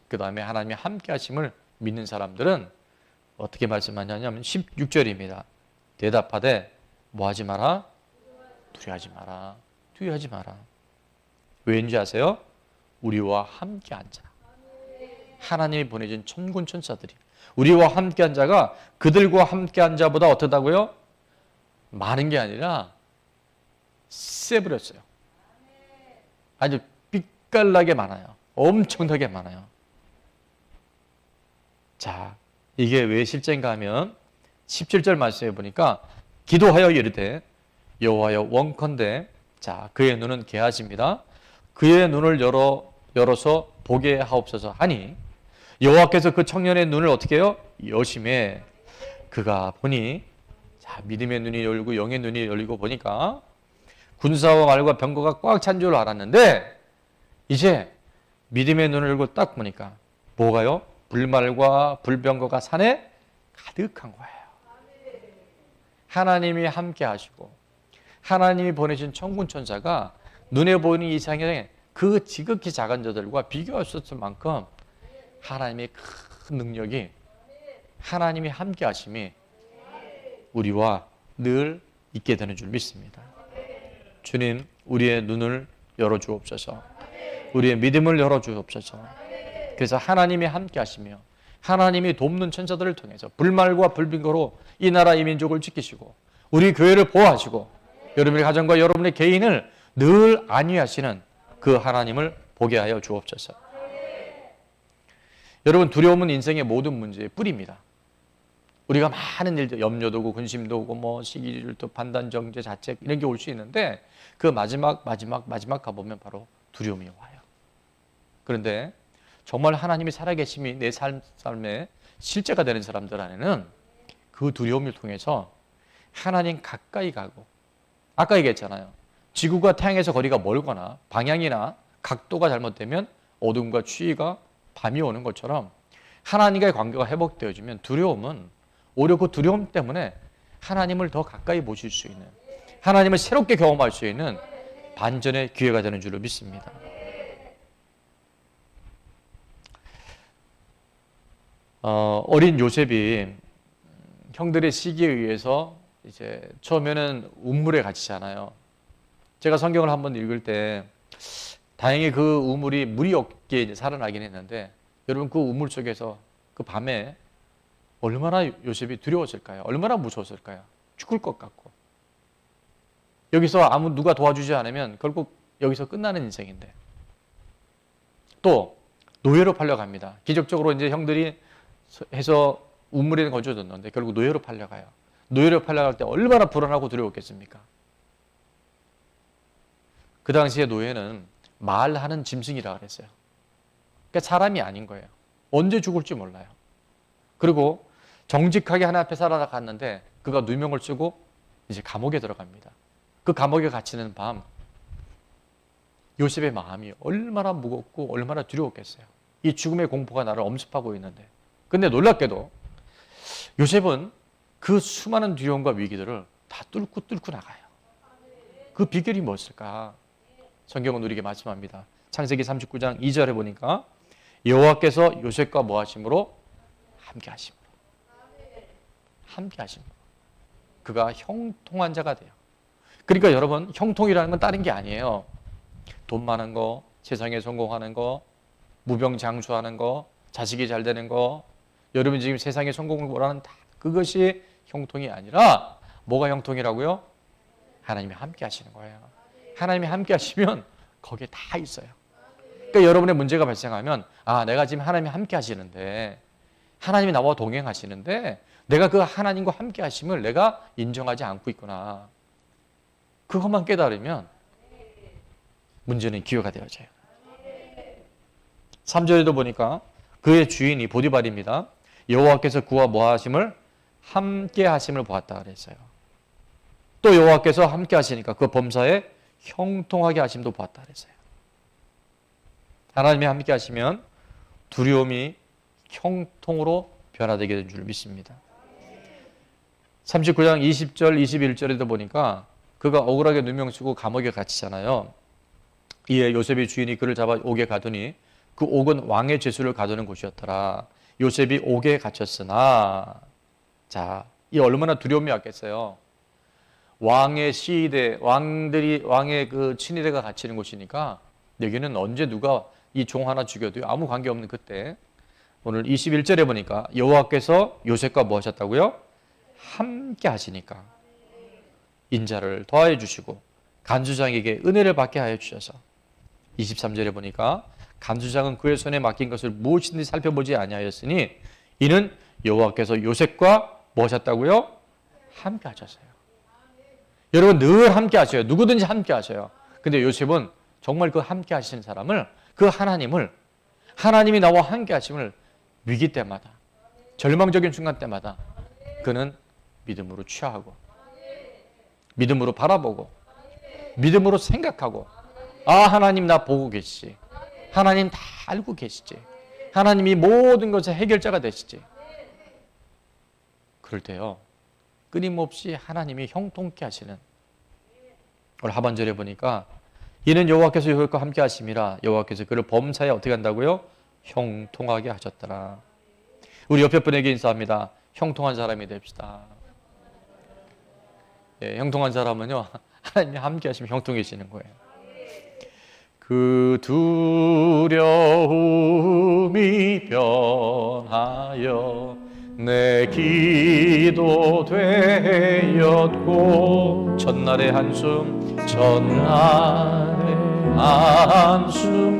그 다음에 하나님이 함께 하심을 믿는 사람들은 어떻게 말씀하냐면 16절입니다. 대답하되 뭐하지 마라? 두려워하지 마라. 두려워하지 마라. 왜인지 아세요? 우리와 함께 한 자, 하나님이 보내준 천군 천사들이 우리와 함께 한 자가 그들과 함께 한 자보다 어떻다고요? 많은 게 아니라 세버렸어요. 아주 빛깔나게 많아요. 엄청나게 많아요. 자, 이게 왜 실제인가 하면 17절 말씀해 보니까 기도하여 이르되 여호와여 원컨대, 자, 그의 눈은 개하십니다. 그의 눈을 열어서 보게 하옵소서 하니, 여호와께서 그 청년의 눈을 어떻게 해요? 여심해. 그가 보니, 자, 믿음의 눈이 열리고 영의 눈이 열리고 보니까 군사와 말과 병거가 꽉 찬 줄 알았는데 이제 믿음의 눈을 열고 딱 보니까 뭐가요? 불말과 불병거가 산에 가득한 거예요. 하나님이 함께 하시고 하나님이 보내신 천군 천사가 눈에 보이는 이상의 그 지극히 작은 자들과 비교할 수 없을 만큼 하나님의 큰 능력이, 하나님이 함께 하심이 우리와 늘 있게 되는 줄 믿습니다. 주님, 우리의 눈을 열어주옵소서. 우리의 믿음을 열어주옵소서. 그래서 하나님이 함께 하시며 하나님이 돕는 천사들을 통해서 불말과 불병거로 이 나라 이 민족을 지키시고 우리 교회를 보호하시고 여러분의 가정과 여러분의 개인을 늘 안위하시는 그 하나님을 보게 하여 주옵소서. 여러분, 두려움은 인생의 모든 문제의 뿌리입니다. 우리가 많은 일들, 염려도 오고 근심도 오고 뭐 시기질투, 판단, 정죄, 자책 이런 게 올 수 있는데 그 마지막 가보면 바로 두려움이 와요. 그런데 정말 하나님이 살아계심이 내 삶에 실제가 되는 사람들 안에는 그 두려움을 통해서 하나님 가까이 가고, 아까 얘기했잖아요. 지구가 태양에서 거리가 멀거나 방향이나 각도가 잘못되면 어둠과 추위가 밤이 오는 것처럼 하나님과의 관계가 회복되어지면 두려움은 오히려 그 두려움 때문에 하나님을 더 가까이 보실 수 있는, 하나님을 새롭게 경험할 수 있는 반전의 기회가 되는 줄로 믿습니다. 어린 요셉이 형들의 시기에 의해서 이제 처음에는 우물에 갇히잖아요. 제가 성경을 한번 읽을 때 다행히 그 우물이 물이 없게 이제 살아나긴 했는데 여러분, 그 우물 속에서 그 밤에 얼마나 요셉이 두려웠을까요? 얼마나 무서웠을까요? 죽을 것 같고. 여기서 누가 도와주지 않으면 결국 여기서 끝나는 인생인데. 또 노예로 팔려갑니다. 기적적으로 이제 형들이 해서 우물에 건져줬는데 결국 노예로 팔려가요. 노예로 팔려갈 때 얼마나 불안하고 두려웠겠습니까? 그 당시에 노예는 말하는 짐승이라 그랬어요. 그러니까 사람이 아닌 거예요. 언제 죽을지 몰라요. 그리고 정직하게 하나님 앞에 살아갔는데 그가 누명을 쓰고 이제 감옥에 들어갑니다. 그 감옥에 갇히는 밤 요셉의 마음이 얼마나 무겁고 얼마나 두려웠겠어요. 이 죽음의 공포가 나를 엄습하고 있는데. 근데 놀랍게도 요셉은 그 수많은 두려움과 위기들을 다 뚫고 나가요. 그 비결이 무엇일까? 성경은 우리에게 말씀합니다. 창세기 39장 2절에 보니까 여호와께서 요셉과 뭐 하심으로? 함께 하심으로. 함께 하심으로. 그가 형통한 자가 돼요. 그러니까 여러분, 형통이라는 건 다른 게 아니에요. 돈 많은 거, 세상에 성공하는 거, 무병장수하는 거, 자식이 잘 되는 거, 여러분 지금 세상에 성공을 원하는 다 그것이 형통이 아니라 뭐가 형통이라고요? 하나님이 함께 하시는 거예요. 하나님이 함께 하시면 거기에 다 있어요. 그러니까 여러분의 문제가 발생하면 내가 지금 하나님이 함께 하시는데, 하나님이 나와 동행하시는데 내가 그 하나님과 함께 하심을 내가 인정하지 않고 있구나. 그것만 깨달으면 문제는 기회가 되어져요. 3절에도 보니까 그의 주인이 보디발입니다. 여호와께서 그와 뭐 하심을? 함께 하심을 보았다 그랬어요. 또 여호와께서 함께 하시니까 그 범사에 형통하게 하심도 보았다 그랬어요. 하나님이 함께 하시면 두려움이 형통으로 변화되게 된 줄 믿습니다. 39장 20절 21절에도 보니까 그가 억울하게 누명 쓰고 감옥에 갇히잖아요. 이에 요셉의 주인이 그를 잡아 옥에 가두니 그 옥은 왕의 죄수를 가두는 곳이었더라. 요셉이 옥에 갇혔으나, 자, 이 얼마나 두려움이 왔겠어요. 왕의 시위대, 왕의 그 친위대가 갇히는 곳이니까 여기는 언제 누가 이 종 하나 죽여도 아무 관계없는 그때. 오늘 21절에 보니까 여호와께서 요셉과 뭐 하셨다고요? 함께 하시니까 인자를 더하여 주시고 간수장에게 은혜를 받게 하여 주셔서 23절에 보니까 간수장은 그의 손에 맡긴 것을 무엇인지 살펴보지 아니하였으니 이는 여호와께서 요셉과 뭐 하셨다고요? 함께 하셨어요. 여러분 늘 함께 하셔요. 누구든지 함께 하셔요. 근데 요셉은 정말 그 함께 하시는 사람을, 그 하나님을, 하나님이 나와 함께 하심을 위기 때마다, 절망적인 순간 때마다 그는 믿음으로 취하고 믿음으로 바라보고 믿음으로 생각하고, 아, 하나님 나 보고 계시지. 하나님 다 알고 계시지. 하나님이 모든 것의 해결자가 되시지. 그럴 때요, 끊임없이 하나님이 형통케 하시는, 오늘 하반절에 보니까 이는 여호와께서 그와 함께 하심이라. 여호와께서 그를 범사에 어떻게 한다고요? 형통하게 하셨더라. 우리 옆에 분에게 인사합니다. 형통한 사람이 됩시다. 예, 형통한 사람은요, 하나님이 함께 하시면 형통해지는 거예요. 그 두려움이 변하여 내 기도 되었고, 전날의 한숨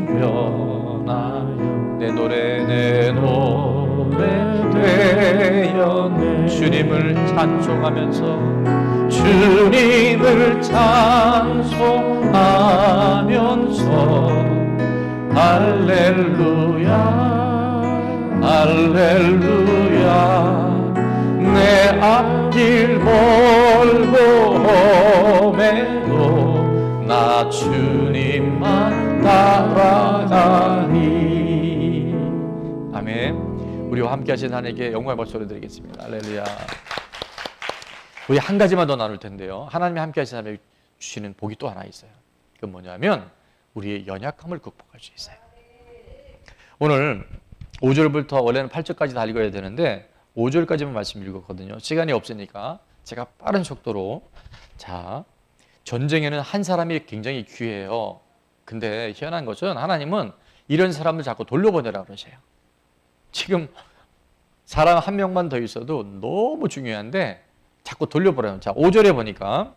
변하여 내 노래 되어 주님을 찬송하면서, 주님을 찬송하면서 할렐루야 할렐루야. 내 앞길 멀고 험해도 나 주님만 따라가니. 아멘. 우리와 함께 하신 하나님께 영광의 박수를 드리겠습니다. 할렐루야. 우리 한 가지만 더 나눌 텐데요, 하나님이 함께 하신 사람에게 주시는 복이 또 하나 있어요. 그건 뭐냐면 우리의 연약함을 극복할 수 있어요. 오늘 5절부터 원래는 8절까지 다 읽어야 되는데 5절까지만 말씀 읽었거든요. 시간이 없으니까 제가 빠른 속도로. 자, 전쟁에는 한 사람이 굉장히 귀해요. 근데 희한한 것은 하나님은 이런 사람을 자꾸 돌려보내라고 그러세요. 지금 사람 한 명만 더 있어도 너무 중요한데 자꾸 돌려보내요. 자, 5절에 보니까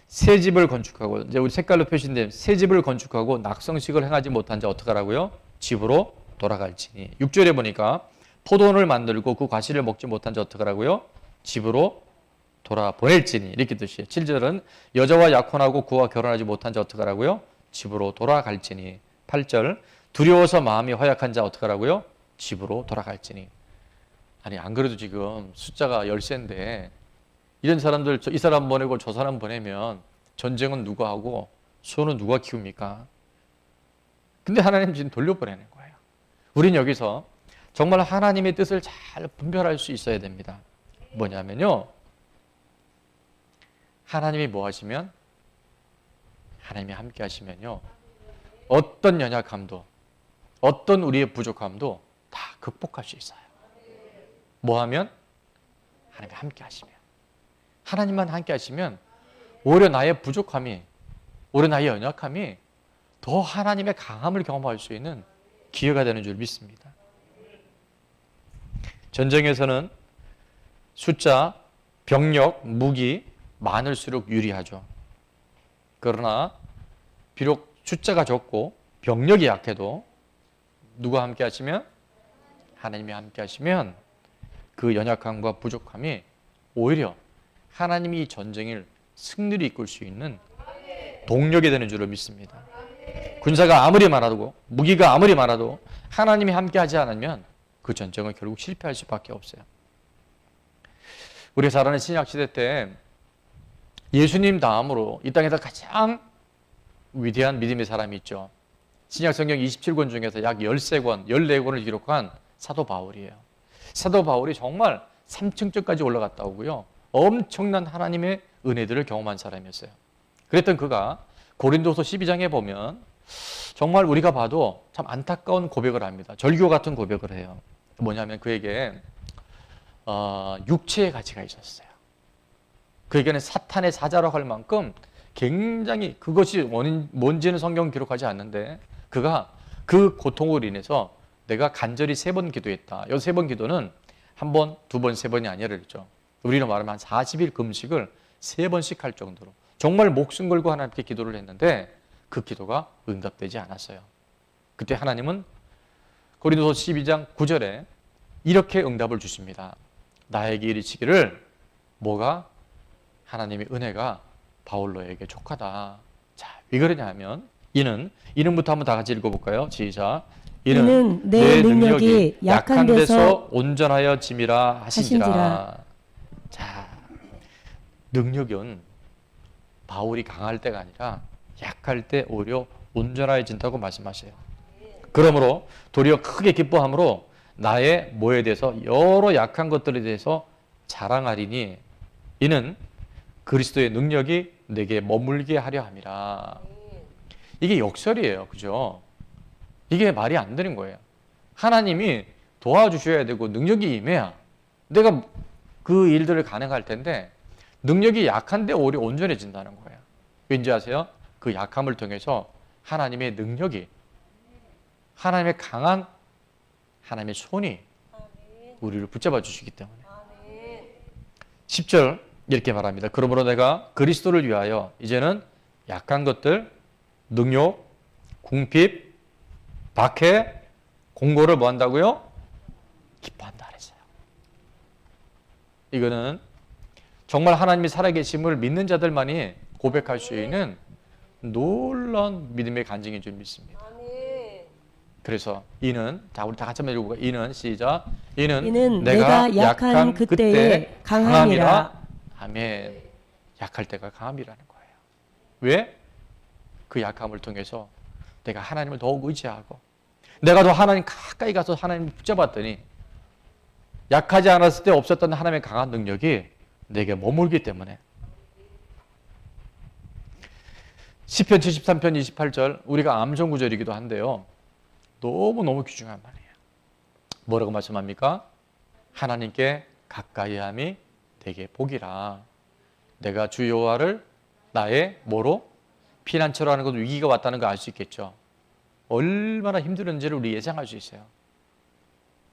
새 집을 건축하고, 이제 우리 색깔로 표시된 새 집을 건축하고 낙성식을 행하지 못한 자 어떡하라고요? 집으로 돌아갈지니. 6절에 보니까 포도원을 만들고 그 과실을 먹지 못한 자 어떡하라고요? 집으로 돌아보낼지니. 이렇게 뜻이에요. 7절은 여자와 약혼하고 그와 결혼하지 못한 자 어떡하라고요? 집으로 돌아갈지니. 8절 두려워서 마음이 허약한 자 어떡하라고요? 집으로 돌아갈지니. 아니, 안 그래도 지금 숫자가 열세인데 이런 사람들, 이 사람 보내고 저 사람 보내면 전쟁은 누가 하고 소는 누가 키웁니까? 근데 하나님 지금 돌려보내는 거예요. 우린 여기서 정말 하나님의 뜻을 잘 분별할 수 있어야 됩니다. 뭐냐면요, 하나님이 뭐 하시면, 하나님이 함께 하시면요, 어떤 연약함도, 어떤 우리의 부족함도 다 극복할 수 있어요. 뭐 하면? 하나님이 함께 하시면. 하나님만 함께 하시면 오히려 나의 부족함이, 오히려 나의 연약함이 더 하나님의 강함을 경험할 수 있는 기회가 되는 줄 믿습니다. 전쟁에서는 숫자, 병력, 무기 많을수록 유리하죠. 그러나 비록 숫자가 적고 병력이 약해도 누가 함께 하시면? 하나님이 함께 하시면 그 연약함과 부족함이 오히려 하나님이 이 전쟁을 승리로 이끌 수 있는 동력이 되는 줄로 믿습니다. 군사가 아무리 많아도, 무기가 아무리 많아도 하나님이 함께 하지 않으면 그 전쟁은 결국 실패할 수밖에 없어요. 우리가 잘 아는 신약시대 때 예수님 다음으로 이 땅에서 가장 위대한 믿음의 사람이 있죠. 신약성경 27권 중에서 약 13권, 14권을 기록한 사도 바울이에요. 사도 바울이 정말 3층까지 올라갔다 오고요, 엄청난 하나님의 은혜들을 경험한 사람이었어요. 그랬던 그가 고린도서 12장에 보면 정말 우리가 봐도 참 안타까운 고백을 합니다. 절규 같은 고백을 해요. 뭐냐면 그에게 육체의 가치가 있었어요. 그에게는 사탄의 사자라고 할 만큼 굉장히, 그것이 뭔지는 성경 기록하지 않는데 그가 그 고통으로 인해서 내가 간절히 3번 기도했다. 이 3번 기도는 1번, 2번, 3번이 아니라 그랬죠. 우리로 말하면 한 40일 금식을 3번씩 할 정도로 정말 목숨 걸고 하나님께 기도를 했는데 그 기도가 응답되지 않았어요. 그때 하나님은 고린도서 12장 9절에 이렇게 응답을 주십니다. 나에게 이르시기를, 뭐가? 하나님의 은혜가 바울로에게 족하다. 자, 왜 그러냐 하면 이는부터 한번 다 같이 읽어볼까요? 시작. 이는 내 능력이 약한 데서 온전하여 짐이라 하신지라. 자, 능력은 바울이 강할 때가 아니라 약할 때 오히려 온전해진다고 말씀하세요. 그러므로 도리어 크게 기뻐함으로 나의 뭐에 대해서 여러 약한 것들에 대해서 자랑하리니 이는 그리스도의 능력이 내게 머물게 하려 함이라. 이게 역설이에요. 그죠? 이게 말이 안 되는 거예요. 하나님이 도와주셔야 되고 능력이 임해야 내가 그 일들을 가능할 텐데 능력이 약한데 오히려 온전해진다는 거예요. 왠지 아세요? 그 약함을 통해서 하나님의 능력이 하나님의 강한 하나님의 손이 우리를 붙잡아 주시기 때문에 10절 이렇게 말합니다. 그러므로 내가 그리스도를 위하여 이제는 약한 것들, 능욕, 궁핍, 박해, 공고를 뭐 한다고요? 기뻐한다 그랬어요. 이거는 정말 하나님이 살아계심을 믿는 자들만이 고백할 수 있는 놀라운 믿음의 간증인 줄 믿습니다. 그래서 이는 자 우리 다 같이 한번 읽어볼까요? 이는 시작. 이는 내가 약한 그때에 강함이라. 아멘. 약할 때가 강함이라는 거예요. 왜? 그 약함을 통해서 내가 하나님을 더욱 의지하고 내가 더 하나님 가까이 가서 하나님을 붙잡았더니 약하지 않았을 때 없었던 하나님의 강한 능력이 내게 머물기 때문에 시편 73편 28절 우리가 암송 구절이기도 한데요. 너무너무 귀중한 말이에요. 뭐라고 말씀합니까? 하나님께 가까이함이 되게 복이라. 내가 주 여호와를 나의 뭐로? 피난처로 하는 것도 위기가 왔다는 거 알 수 있겠죠. 얼마나 힘들은지를 우리 예상할 수 있어요.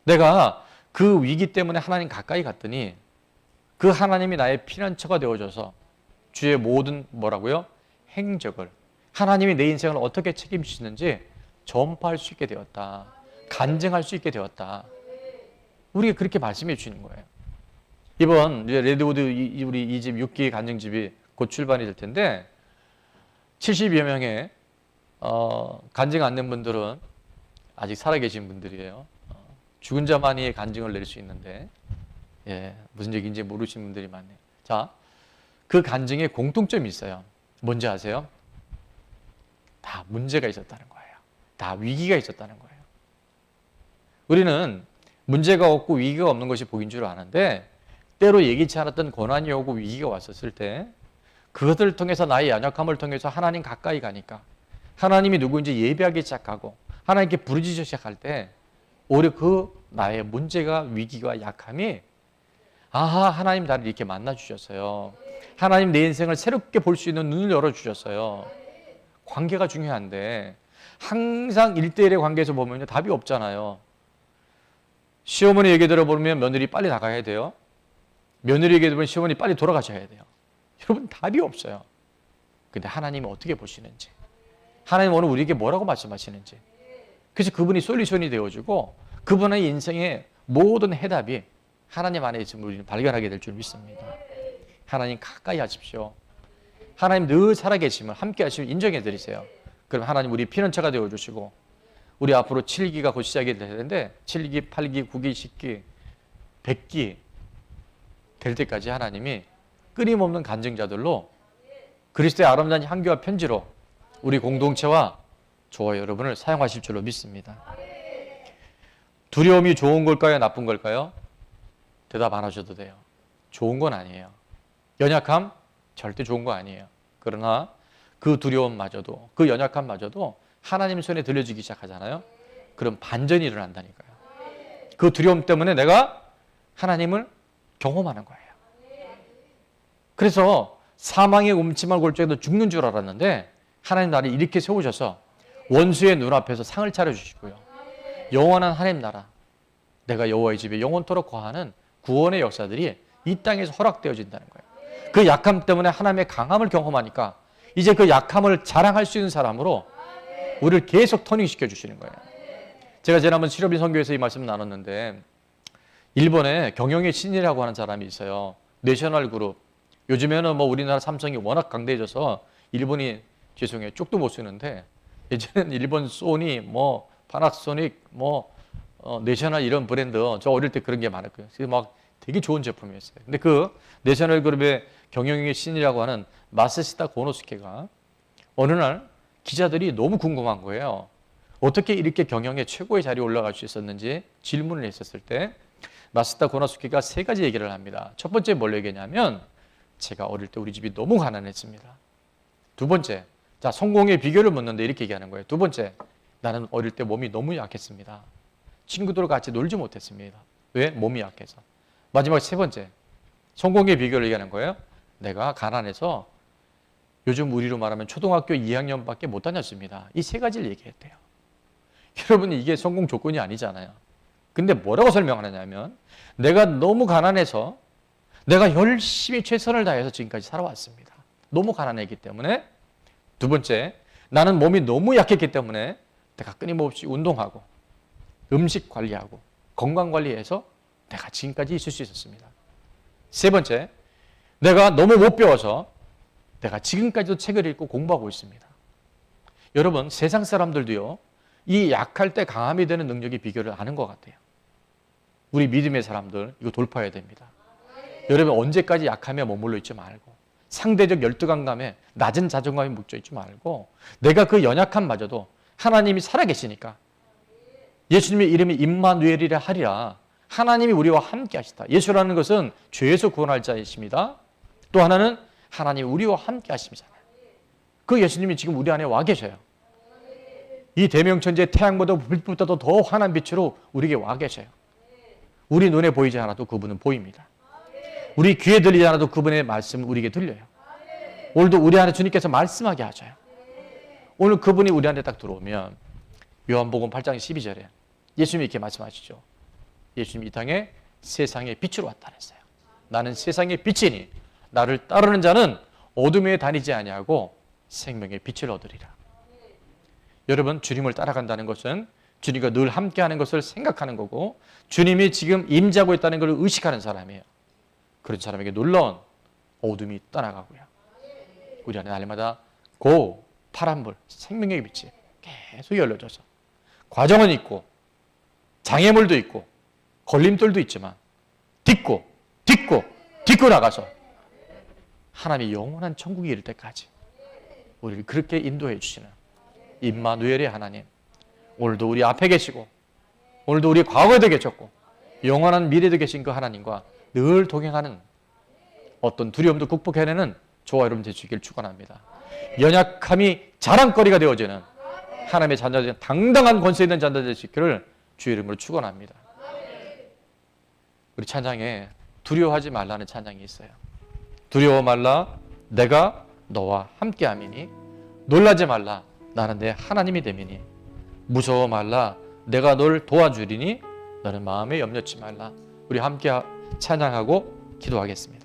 내가 그 위기 때문에 하나님 가까이 갔더니 그 하나님이 나의 피난처가 되어줘서 주의 모든 뭐라고요? 행적을 하나님이 내 인생을 어떻게 책임지시는지 전파할 수 있게 되었다. 간증할 수 있게 되었다. 우리가 그렇게 말씀해 주시는 거예요. 이번 레드우드 우리 2집 6기 간증집이 곧 출판이 될 텐데 70여 명의 간증 안 낸 분들은 아직 살아계신 분들이에요. 죽은 자만이 간증을 낼 수 있는데 무슨 얘기인지 모르시는 분들이 많네요. 자, 그 간증에 공통점이 있어요. 뭔지 아세요? 다 문제가 있었다는 거예요. 다 위기가 있었다는 거예요. 우리는 문제가 없고 위기가 없는 것이 복인 줄 아는데 때로 예기치 않았던 고난이 오고 위기가 왔었을 때 그것을 통해서 나의 연약함을 통해서 하나님 가까이 가니까 하나님이 누구인지 예배하기 시작하고 하나님께 부르짖기 시작할 때 오히려 그 나의 문제가 위기가 약함이 아하 하나님 나를 이렇게 만나 주셨어요. 하나님 내 인생을 새롭게 볼 수 있는 눈을 열어주셨어요. 관계가 중요한데 항상 1대1의 관계에서 보면 답이 없잖아요. 시어머니 얘기 들어보면 며느리 빨리 나가야 돼요. 며느리 얘기 들으면 시어머니 빨리 돌아가셔야 돼요. 여러분 답이 없어요. 근데 하나님은 어떻게 보시는지 하나님 오늘 우리에게 뭐라고 말씀하시는지 그래서 그분이 솔루션이 되어주고 그분의 인생의 모든 해답이 하나님 안에 있음을 우리는 발견하게 될 줄 믿습니다. 하나님 가까이 하십시오. 하나님 늘 살아계심을 함께 하시고 인정해 드리세요. 그럼 하나님 우리 피난처가 되어주시고 우리 앞으로 7기가 곧 시작이 될 텐데 7기, 8기, 9기, 10기, 100기 될 때까지 하나님이 끊임없는 간증자들로 그리스도의 아름다운 향기와 편지로 우리 공동체와 저와 여러분을 사용하실 줄로 믿습니다. 두려움이 좋은 걸까요? 나쁜 걸까요? 대답 안 하셔도 돼요. 좋은 건 아니에요. 연약함? 절대 좋은 거 아니에요. 그러나 그 두려움마저도 그 연약함마저도 하나님 손에 들려주기 시작하잖아요. 그럼 반전이 일어난다니까요. 그 두려움 때문에 내가 하나님을 경험하는 거예요. 그래서 사망의 음침한 골짜기에도 죽는 줄 알았는데 하나님 나를 이렇게 세우셔서 원수의 눈앞에서 상을 차려주시고요. 영원한 하나님 나라 내가 여호와의 집에 영원토록 거하는 구원의 역사들이 이 땅에서 허락되어진다는 거예요. 그 약함 때문에 하나님의 강함을 경험하니까 이제 그 약함을 자랑할 수 있는 사람으로 우리를 계속 터닝시켜 주시는 거예요. 제가 지난번 실업인 선교에서 이 말씀을 나눴는데 일본에 경영의 신이라고 하는 사람이 있어요. 내셔널 그룹. 요즘에는 뭐 우리나라 삼성이 워낙 강대해져서 일본이 죄송해요. 쪽도 못 쓰는데 예전에는 일본 소니, 뭐 파나소닉, 내셔널 이런 브랜드 저 어릴 때 그런 게 많았고요. 그래서 막 되게 좋은 제품이었어요. 근데 그 내셔널 그룹의 경영의 신이라고 하는 마세시다 고노스케가 어느 날 기자들이 너무 궁금한 거예요. 어떻게 이렇게 경영의 최고의 자리에 올라갈 수 있었는지 질문을 했었을 때 마세시다 고노스케가 세 가지 얘기를 합니다. 첫 번째 뭘 얘기냐면 제가 어릴 때 우리 집이 너무 가난했습니다. 두 번째, 자 성공의 비결을 묻는데 이렇게 얘기하는 거예요. 두 번째, 나는 어릴 때 몸이 너무 약했습니다. 친구들과 같이 놀지 못했습니다. 왜? 몸이 약해서. 마지막 세 번째, 성공의 비결을 얘기하는 거예요. 내가 가난해서 요즘 우리로 말하면 초등학교 2학년밖에 못 다녔습니다. 이 세 가지를 얘기했대요. 여러분 이게 성공 조건이 아니잖아요. 근데 뭐라고 설명하느냐면 내가 너무 가난해서 내가 열심히 최선을 다해서 지금까지 살아왔습니다. 너무 가난했기 때문에. 두 번째, 나는 몸이 너무 약했기 때문에 내가 끊임없이 운동하고 음식 관리하고 건강 관리해서 내가 지금까지 있을 수 있었습니다. 세 번째, 내가 너무 못 배워서 내가 지금까지도 책을 읽고 공부하고 있습니다. 여러분 세상 사람들도요 이 약할 때 강함이 되는 능력의 비결을 아는 것 같아요. 우리 믿음의 사람들 이거 돌파해야 됩니다. 여러분 언제까지 약함에 머물러 있지 말고 상대적 열등감에 낮은 자존감에 묻혀 있지 말고 내가 그 연약함마저도 하나님이 살아계시니까 예수님의 이름이 임마누엘이라 하리라. 하나님이 우리와 함께 하시다. 예수라는 것은 죄에서 구원할 자이십니다. 또 하나는 하나님이 우리와 함께 하심이잖아요. 그 예수님이 지금 우리 안에 와 계셔요. 이 대명천지의 태양보다 불보다도 더 환한 빛으로 우리에게 와 계셔요. 우리 눈에 보이지 않아도 그분은 보입니다. 우리 귀에 들리지 않아도 그분의 말씀은 우리에게 들려요. 오늘도 우리 안에 주님께서 말씀하게 하셔요. 오늘 그분이 우리 안에 딱 들어오면 요한복음 8장 12절에 예수님이 이렇게 말씀하시죠. 예수님이 이 땅에 세상의 빛으로 왔다 그랬어요. 나는 세상의 빛이니 나를 따르는 자는 어둠에 다니지 아니하고 생명의 빛을 얻으리라. 여러분 주님을 따라간다는 것은 주님과 늘 함께하는 것을 생각하는 거고 주님이 지금 임재하고 있다는 것을 의식하는 사람이에요. 그런 사람에게 놀라운 어둠이 떠나가고요. 우리 안에 날마다 고 파란불 생명의 빛이 계속 열려져서 과정은 있고 장애물도 있고 걸림돌도 있지만 딛고 나가서 하나님이 영원한 천국에 이를 때까지 우리를 그렇게 인도해 주시는 임마누엘의 하나님, 오늘도 우리 앞에 계시고 오늘도 우리 과거에도 계셨고 영원한 미래에도 계신 그 하나님과 늘 동행하는 어떤 두려움도 극복해내는 저와 여러분 되시길 축원합니다. 연약함이 자랑거리가 되어지는 하나님의 자녀들, 당당한 권세 있는 자녀들 되시기를 주의 이름으로 축원합니다. 우리 찬양에 두려워하지 말라는 찬양이 있어요. 두려워 말라, 내가 너와 함께함이니. 놀라지 말라, 나는 내 하나님이 됨이니. 무서워 말라, 내가 널 도와주리니. 너는 마음에 염려치 말라. 우리 함께 찬양하고 기도하겠습니다.